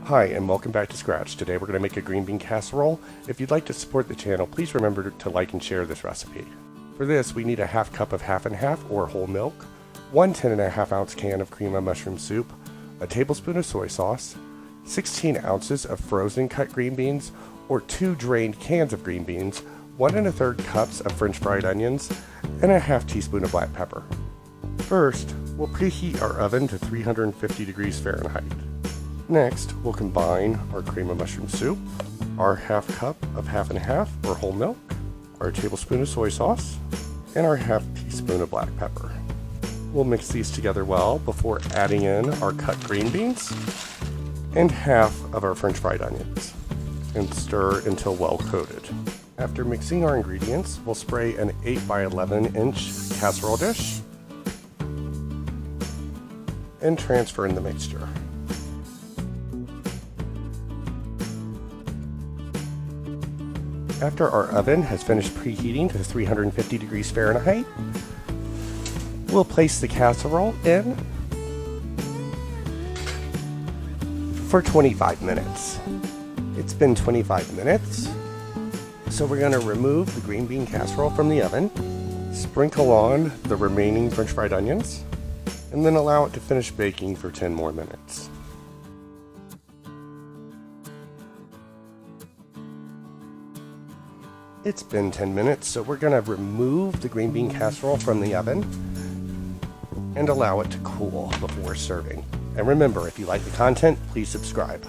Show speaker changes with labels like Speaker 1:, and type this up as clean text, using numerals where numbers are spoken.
Speaker 1: Hi, and welcome back to Scratch. Today we're going to make a green bean casserole. If you'd like to support the channel, please remember to like and share this recipe. For this, we need a half cup of half and half or whole milk, 1 10.5 ounce can of cream of mushroom soup, a tablespoon of soy sauce, 16 ounces of frozen cut green beans or 2 drained cans of green beans, 1 1/3 cups of French fried onions, and a half teaspoon of black pepper. First, we'll preheat our oven to 350 degrees Fahrenheit. Next, we'll combine our cream of mushroom soup, our half cup of half and half or whole milk, our tablespoon of soy sauce, and our half teaspoon of black pepper. We'll mix these together well before adding in our cut green beans and half of our French fried onions and stir until well coated. After mixing our ingredients, we'll spray an 8 by 11 inch casserole dish and transfer in the mixture. After our oven has finished preheating to 350 degrees Fahrenheit, we'll place the casserole in for 25 minutes. It's been 25 minutes, so we're going to remove the green bean casserole from the oven, sprinkle on the remaining French fried onions, and then allow it to finish baking for 10 more minutes. It's been 10 minutes, so we're going to remove the green bean casserole from the oven and allow it to cool before serving. And remember, if you like the content, please subscribe.